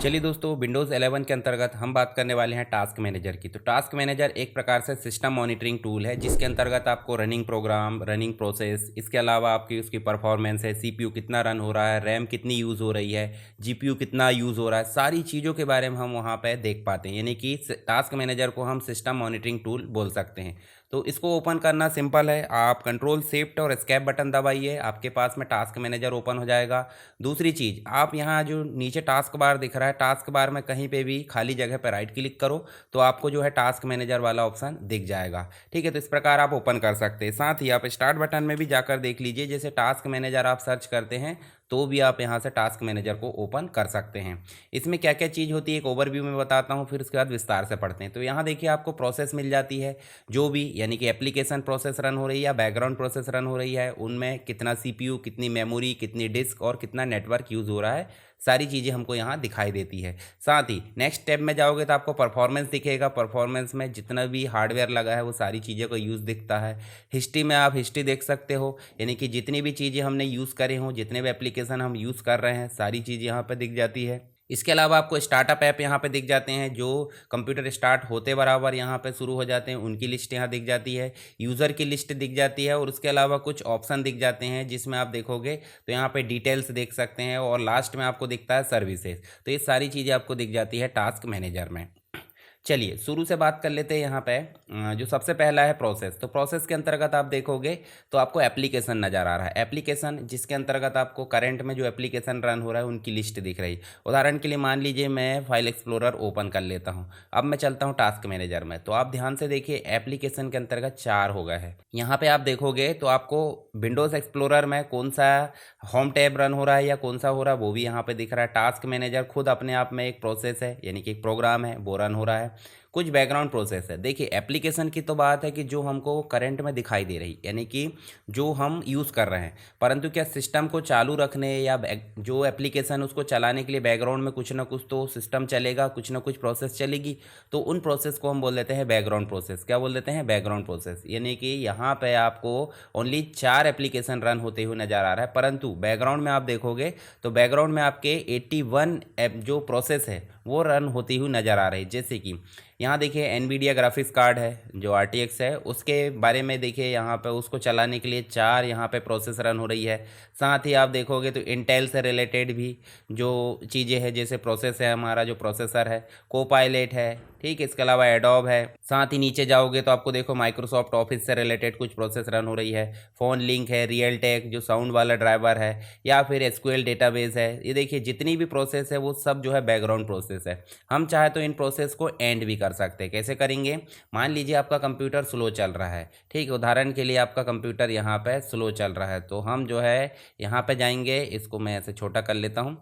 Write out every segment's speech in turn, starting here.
चलिए दोस्तों, विंडोज़ 11 के अंतर्गत हम बात करने वाले हैं टास्क मैनेजर की। तो टास्क मैनेजर एक प्रकार से सिस्टम मॉनिटरिंग टूल है, जिसके अंतर्गत आपको रनिंग प्रोग्राम, रनिंग प्रोसेस, इसके अलावा आपकी उसकी परफॉर्मेंस है, सीपीयू कितना रन हो रहा है, रैम कितनी यूज़ हो रही है, जीपीयू कितना यूज़ हो रहा है, सारी चीज़ों के बारे में हम वहाँ पे देख पाते हैं। यानी कि टास्क मैनेजर को हम सिस्टम मॉनिटरिंग टूल बोल सकते हैं। तो इसको ओपन करना सिंपल है, आप कंट्रोल शिफ्ट और एस्केप बटन दबाइए, आपके पास में टास्क मैनेजर ओपन हो जाएगा। दूसरी चीज़, आप यहाँ जो नीचे टास्क बार दिख रहा है, टास्क बार में कहीं पे भी खाली जगह पर राइट क्लिक करो तो आपको जो है टास्क मैनेजर वाला ऑप्शन दिख जाएगा। ठीक है, तो इस प्रकार आप ओपन कर सकते हैं। साथ ही आप स्टार्ट बटन में भी जाकर देख लीजिए, जैसे टास्क मैनेजर आप सर्च करते हैं तो भी आप यहाँ से टास्क मैनेजर को ओपन कर सकते हैं। इसमें क्या क्या चीज़ होती है एक ओवरव्यू में बताता हूँ, फिर उसके बाद विस्तार से पढ़ते हैं। तो यहाँ देखिए आपको प्रोसेस मिल जाती है, जो भी यानी कि एप्लीकेशन प्रोसेस रन हो रही है या बैकग्राउंड प्रोसेस रन हो रही है, उनमें कितना सीपीयू, कितनी मेमोरी, कितनी डिस्क और कितना नेटवर्क यूज़ हो रहा है, सारी चीज़ें हमको यहाँ दिखाई देती है। साथ ही नेक्स्ट टैब में जाओगे तो आपको परफॉर्मेंस दिखेगा, परफॉर्मेंस में जितना भी हार्डवेयर लगा है वो सारी चीज़ों का यूज़ दिखता है। हिस्ट्री में आप हिस्ट्री देख सकते हो, यानी कि जितनी भी चीज़ें हमने यूज़ करे हों, जितने भी एप्लीकेशन हम यूज़ कर रहे हैं, सारी चीज़ यहाँ पर दिख जाती है। इसके अलावा आपको स्टार्टअप ऐप यहाँ पे दिख जाते हैं, जो कंप्यूटर स्टार्ट होते बराबर यहाँ पे शुरू हो जाते हैं, उनकी लिस्ट यहाँ दिख जाती है। यूज़र की लिस्ट दिख जाती है और उसके अलावा कुछ ऑप्शन दिख जाते हैं, जिसमें आप देखोगे तो यहाँ पे डिटेल्स देख सकते हैं और लास्ट में आपको दिखता है सर्विसेज। तो ये सारी चीज़ें आपको दिख जाती है टास्क मैनेजर में। चलिए शुरू से बात कर लेते हैं। यहाँ पे जो सबसे पहला है प्रोसेस। तो प्रोसेस के अंतर्गत आप देखोगे तो आपको एप्लीकेशन नज़र आ रहा है, एप्लीकेशन जिसके अंतर्गत आपको करंट में जो एप्लीकेशन रन हो रहा है उनकी लिस्ट दिख रही है। उदाहरण के लिए मान लीजिए मैं फाइल एक्सप्लोरर ओपन कर लेता हूँ। अब मैं चलता हूँ टास्क मैनेजर में, तो आप ध्यान से देखिए एप्लीकेशन के अंतर्गत 4 हो गए हैं। यहाँ पे आप देखोगे तो आपको विंडोज़ एक्सप्लोरर में कौन सा होम टैब रन हो रहा है या कौन सा हो रहा है वो भी यहाँ पे दिख रहा है। टास्क मैनेजर खुद अपने आप में एक प्रोसेस है, यानी कि एक प्रोग्राम है, वो रन हो रहा है। कुछ बैकग्राउंड प्रोसेस है। देखिए एप्लीकेशन की तो बात है कि जो हमको करंट में दिखाई दे रही, यानी कि जो हम यूज़ कर रहे हैं, परंतु क्या सिस्टम को चालू रखने या जो एप्लीकेशन उसको चलाने के लिए बैकग्राउंड में कुछ ना कुछ तो सिस्टम चलेगा, कुछ ना कुछ प्रोसेस चलेगी। तो उन प्रोसेस को हम बोल देते हैं बैकग्राउंड प्रोसेस। क्या बोल देते हैं? Background process. यानी कि यहाँ पे आपको ओनली 4 एप्लीकेशन रन होते हुए नज़र आ रहा है, परंतु बैकग्राउंड में आप देखोगे तो बैकग्राउंड में आपके 81 ऐप जो प्रोसेस है वो रन होती हुई नज़र आ रही है। जैसे कि यहाँ देखिए एनवीडिया ग्राफिक्स कार्ड है जो RTX है, उसके बारे में देखिए यहाँ पे उसको चलाने के लिए 4 यहाँ पे प्रोसेस रन हो रही है। साथ ही आप देखोगे तो इंटेल से रिलेटेड भी जो चीज़ें हैं, जैसे प्रोसेस है, हमारा जो प्रोसेसर है, कोपायलट है, ठीक है, इसके अलावा एडोब है। साथ ही नीचे जाओगे तो आपको देखो माइक्रोसॉफ्ट ऑफिस से रिलेटेड कुछ प्रोसेस रन हो रही है, फ़ोन लिंक है, रियल टेक जो साउंड वाला ड्राइवर है, या फिर SQL डेटाबेस है। ये देखिए जितनी भी प्रोसेस है वो सब जो है बैकग्राउंड प्रोसेस है। हम चाहे तो इन प्रोसेस को एंड भी कर सकते हैं। कैसे करेंगे? मान लीजिए आपका कंप्यूटर स्लो चल रहा है, ठीक है, उदाहरण के लिए आपका कंप्यूटर यहाँ पे स्लो चल रहा है, तो हम जो है यहाँ पे जाएंगे, इसको मैं ऐसे छोटा कर लेता हूँ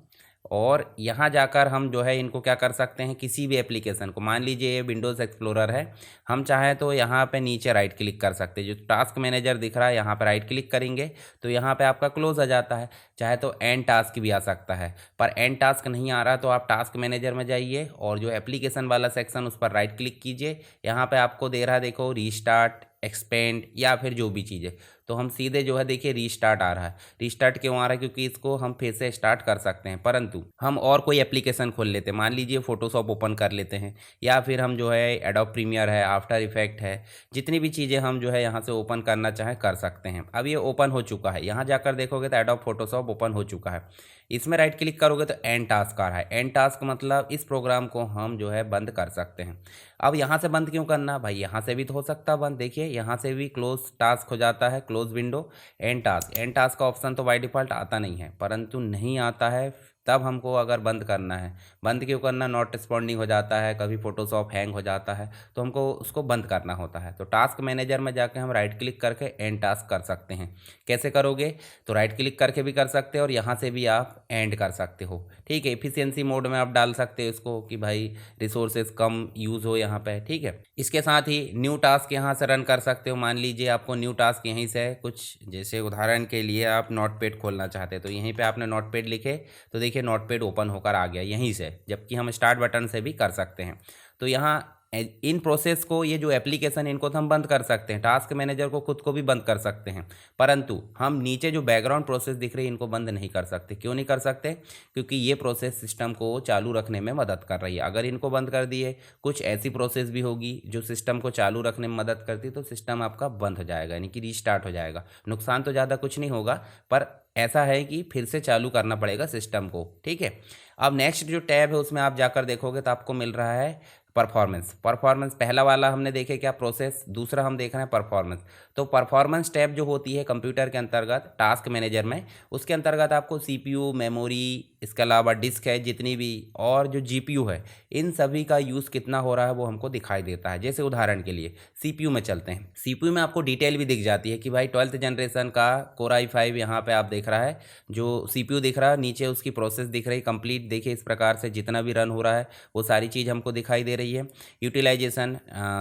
और यहाँ जाकर हम जो है इनको क्या कर सकते हैं, किसी भी एप्लीकेशन को, मान लीजिए ये विंडोज़ एक्सप्लोरर है, हम चाहें तो यहाँ पे नीचे राइट क्लिक कर सकते हैं। जो टास्क मैनेजर दिख रहा है यहाँ पे राइट क्लिक करेंगे तो यहाँ पे आपका क्लोज आ जाता है। चाहे तो एंड टास्क भी आ सकता है, पर एंड टास्क नहीं आ रहा तो आप टास्क मैनेजर में जाइए और जो एप्लीकेशन वाला सेक्शन उस पर राइट क्लिक कीजिए। यहाँ पर आपको दे रहा है देखो रीस्टार्ट, एक्सपेंड या फिर जो भी चीज़ है, तो हम सीधे जो है देखिए रीस्टार्ट आ रहा है। रीस्टार्ट क्यों आ रहा है? क्योंकि इसको हम फिर से स्टार्ट कर सकते हैं, परंतु हम और कोई एप्लीकेशन खोल लेते हैं, मान लीजिए फोटोशॉप ओपन कर लेते हैं, या फिर हम जो है एडोब प्रीमियर है, आफ्टर इफेक्ट है, जितनी भी चीज़ें हम जो है यहाँ से ओपन करना चाहें कर सकते हैं। अब ये ओपन हो चुका है, यहाँ जाकर देखोगे तो एडोब फोटोशॉप ओपन हो चुका है। इसमें राइट क्लिक करोगे तो एंड टास्क आ रहा है। एंड टास्क मतलब इस प्रोग्राम को हम जो है बंद कर सकते हैं। अब यहाँ से बंद क्यों करना भाई? यहाँ से भी तो हो सकता है बंद। देखिए यहाँ से भी क्लोज टास्क हो जाता है, close window, and task. And task का ऑप्शन तो बाय डिफ़ॉल्ट आता नहीं है, परंतु नहीं आता है तब हमको अगर बंद करना है। बंद क्यों करना? नॉट रिस्पॉन्डिंग हो जाता है, कभी फोटोशॉप हैंग हो जाता है, तो हमको उसको बंद करना होता है। तो टास्क मैनेजर में जाके हम राइट क्लिक करके एंड टास्क कर सकते हैं। कैसे करोगे? तो राइट क्लिक करके भी कर सकते हो और यहाँ से भी आप एंड कर सकते हो, ठीक है। एफिशिएंसी मोड में आप डाल सकते हो इसको कि भाई रिसोर्सेज कम यूज़ हो यहाँ पे, ठीक है। इसके साथ ही न्यू टास्क यहाँ से रन कर सकते हो। मान लीजिए आपको न्यू टास्क यहीं से कुछ, जैसे उदाहरण के लिए आप नोटपैड खोलना चाहते हैं, तो यहीं पे आपने नोटपैड लिखे तो देखिए नोटपैड ओपन होकर आ गया यहीं से, जबकि हम स्टार्ट बटन से भी कर सकते हैं। तो यहाँ इन प्रोसेस को, ये जो एप्लीकेशन, इनको तो हम बंद कर सकते हैं, टास्क मैनेजर को खुद को भी बंद कर सकते हैं, परंतु हम नीचे जो बैकग्राउंड प्रोसेस दिख रही है इनको बंद नहीं कर सकते। क्यों नहीं कर सकते? क्योंकि ये प्रोसेस सिस्टम को चालू रखने में मदद कर रही है। अगर इनको बंद कर दिए, कुछ ऐसी प्रोसेस भी होगी जो सिस्टम को चालू रखने में मदद करती, तो सिस्टम आपका बंद हो जाएगा, यानी कि रीस्टार्ट हो जाएगा। नुकसान तो ज़्यादा कुछ नहीं होगा, पर ऐसा है कि फिर से चालू करना पड़ेगा सिस्टम को। ठीक है, अब नेक्स्ट जो टैब है उसमें आप जाकर देखोगे तो आपको मिल रहा है परफॉर्मेंस। परफॉर्मेंस पहला वाला हमने देखे क्या, प्रोसेस, दूसरा हम देख रहे हैं परफॉर्मेंस। तो परफॉर्मेंस टैब जो होती है कंप्यूटर के अंतर्गत टास्क मैनेजर में, उसके अंतर्गत आपको सीपीयू, मेमोरी, इसके अलावा डिस्क है जितनी भी, और जो जीपीयू है, इन सभी का यूज़ कितना हो रहा है वो हमको दिखाई देता है। जैसे उदाहरण के लिए सीपीयू में चलते हैं, सीपीयू में आपको डिटेल भी दिख जाती है कि भाई 12th जनरेशन का कोर i5 यहाँ पे आप देख रहा है, जो सीपीयू दिख रहा है, नीचे उसकी प्रोसेस दिख रही कंप्लीट। देखिए इस प्रकार से जितना भी रन हो रहा है वो सारी चीज़ हमको दिखाई दे रही है। यूटिलाइजेशन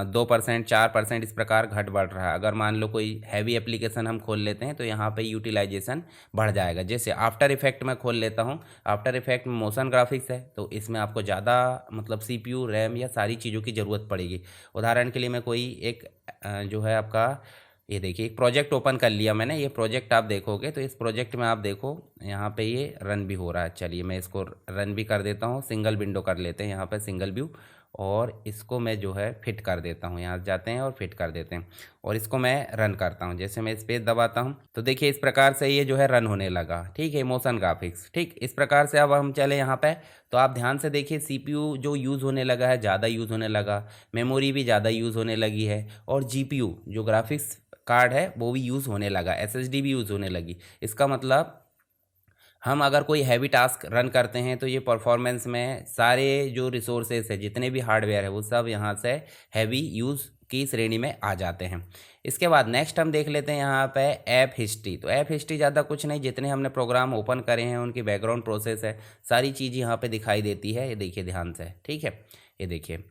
2%, 4% इस प्रकार घट बढ़ रहा है। अगर मान लो कोई हैवी एप्लीकेशन हम खोल लेते हैं तो यहाँ पे यूटिलाइजेशन बढ़ जाएगा। जैसे आफ्टर इफेक्ट मैं खोल लेता हूँ, आफ्टर इफेक्ट में मोशन ग्राफिक्स है, तो इसमें आपको ज़्यादा मतलब सीपीयू, रैम या सारी चीज़ों की ज़रूरत पड़ेगी। उदाहरण के लिए मैं कोई एक जो है आपका, ये देखिए एक प्रोजेक्ट ओपन कर लिया मैंने। ये प्रोजेक्ट आप देखोगे तो इस प्रोजेक्ट में आप देखो यहाँ पे ये रन भी हो रहा है। चलिए मैं इसको रन भी कर देता हूँ, सिंगल विंडो कर लेते हैं यहाँ पे, सिंगल व्यू, और इसको मैं जो है फिट कर देता हूँ। यहाँ जाते हैं और फिट कर देते हैं, और इसको मैं रन करता हूँ। जैसे मैं स्पेस दबाता हूँ तो देखिए इस प्रकार से ये जो है रन होने लगा। ठीक है, मोशन ग्राफिक्स। ठीक, इस प्रकार से अब हम चले यहाँ पे, तो आप ध्यान से देखिए सीपीयू जो यूज़ होने लगा है, ज़्यादा यूज़ होने लगा, मेमोरी भी ज़्यादा यूज़ होने लगी है, और जीपीयू जो ग्राफिक्स कार्ड है वो भी यूज़ होने लगा, एसएसडी भी यूज़ होने लगी। इसका मतलब हम अगर कोई हैवी टास्क रन करते हैं तो ये परफॉर्मेंस में सारे जो रिसोर्सेस है, जितने भी हार्डवेयर है, वो सब यहाँ से हैवी यूज़ की श्रेणी में आ जाते हैं। इसके बाद नेक्स्ट हम देख लेते हैं यहाँ पे ऐप हिस्ट्री। तो ऐप हिस्ट्री ज़्यादा कुछ नहीं, जितने हमने प्रोग्राम ओपन करे हैं उनकी बैकग्राउंड प्रोसेस है, सारी चीज़ यहाँ पे दिखाई देती है। ये देखिए ध्यान से, ठीक है, ये देखिए।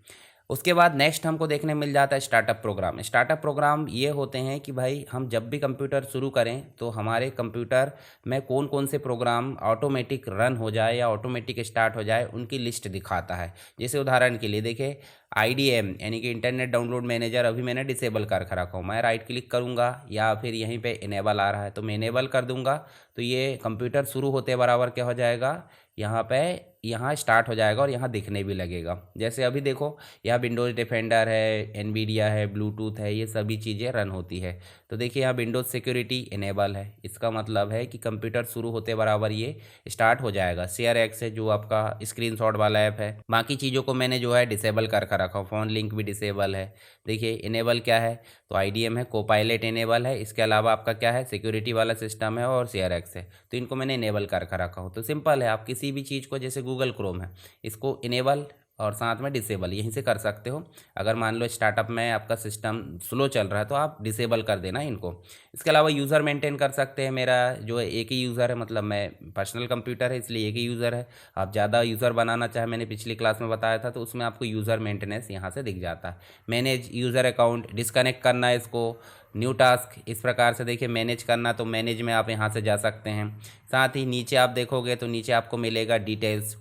उसके बाद नेक्स्ट हमको देखने मिल जाता है स्टार्टअप प्रोग्राम। स्टार्टअप प्रोग्राम ये होते हैं कि भाई हम जब भी कंप्यूटर शुरू करें तो हमारे कंप्यूटर में कौन कौन से प्रोग्राम ऑटोमेटिक रन हो जाए या ऑटोमेटिक स्टार्ट हो जाए, उनकी लिस्ट दिखाता है। जैसे उदाहरण के लिए देखिए IDM यानी कि इंटरनेट डाउनलोड मैनेजर अभी मैंने डिसेबल कर रखा हूँ। मैं राइट क्लिक करूँगा या फिर यहीं पे इनेबल आ रहा है तो मैं इनेबल कर दूँगा, तो ये कंप्यूटर शुरू होते बराबर क्या हो जाएगा, यहाँ पे यहाँ स्टार्ट हो जाएगा और यहाँ दिखने भी लगेगा। जैसे अभी देखो यहाँ विंडोज़ डिफेंडर है, एनवीडिया है, ब्लूटूथ है, ये सभी चीज़ें रन होती है। तो देखिए यहाँ विंडोज़ सिक्योरिटी इनेबल है, इसका मतलब है कि कंप्यूटर शुरू होते बराबर ये स्टार्ट हो जाएगा। शेयर एक्स है जो आपका स्क्रीनशॉट वाला ऐप है, बाकी चीज़ों को मैंने जो है डिसेबल कर रखा हूँ। फ़ोन लिंक भी डिसेबल है। देखिए इनेबल क्या है, तो IDM है, कोपायलट इनेबल है, इसके अलावा आपका क्या है, सिक्योरिटी वाला सिस्टम है, और शेयर एक्स है। तो इनको मैंने इनेबल कर रखा हूँ। तो सिंपल है, आप किसी भी चीज़ को, जैसे गूगल क्रोम है, इसको इनेबल और साथ में डिसेबल यहीं से कर सकते हो। अगर मान लो स्टार्टअप में आपका सिस्टम स्लो चल रहा है तो आप डिसेबल कर देना इनको। इसके अलावा यूज़र मेंटेन कर सकते हैं। मेरा जो है एक ही यूज़र है, मतलब मैं पर्सनल कंप्यूटर है इसलिए एक ही यूज़र है। आप ज़्यादा यूज़र बनाना चाहे, मैंने पिछली क्लास में बताया था, तो उसमें आपको यूज़र मेंटेनेंस यहाँ से दिख जाता है। मैनेज यूज़र अकाउंट, डिस्कनेक्ट करना है इसको, न्यू टास्क, इस प्रकार से देखिए मैनेज करना, तो मैनेज में आप यहाँ से जा सकते हैं। साथ ही नीचे आप देखोगे तो नीचे आपको मिलेगा डिटेल्स।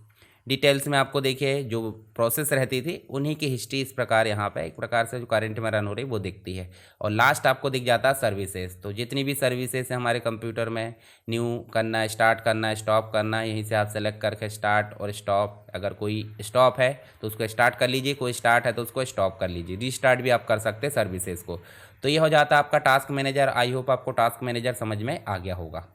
डिटेल्स में आपको देखिए जो प्रोसेस रहती थी उन्हीं की हिस्ट्री इस प्रकार यहाँ पे एक प्रकार से जो करंट में रन हो रही वो दिखती है। और लास्ट आपको दिख जाता है सर्विसेज। तो जितनी भी सर्विसेज है हमारे कंप्यूटर में, न्यू करना है, स्टार्ट करना है, स्टॉप करना है, यहीं से आप सेलेक्ट करके स्टार्ट और स्टॉप, अगर कोई स्टॉप है तो उसको स्टार्ट कर लीजिए, कोई स्टार्ट है तो उसको स्टॉप कर लीजिए, रीस्टार्ट भी आप कर सकते हैं सर्विसेज को। तो ये हो जाता है आपका टास्क मैनेजर। आई होप आपको टास्क मैनेजर समझ में आ गया होगा।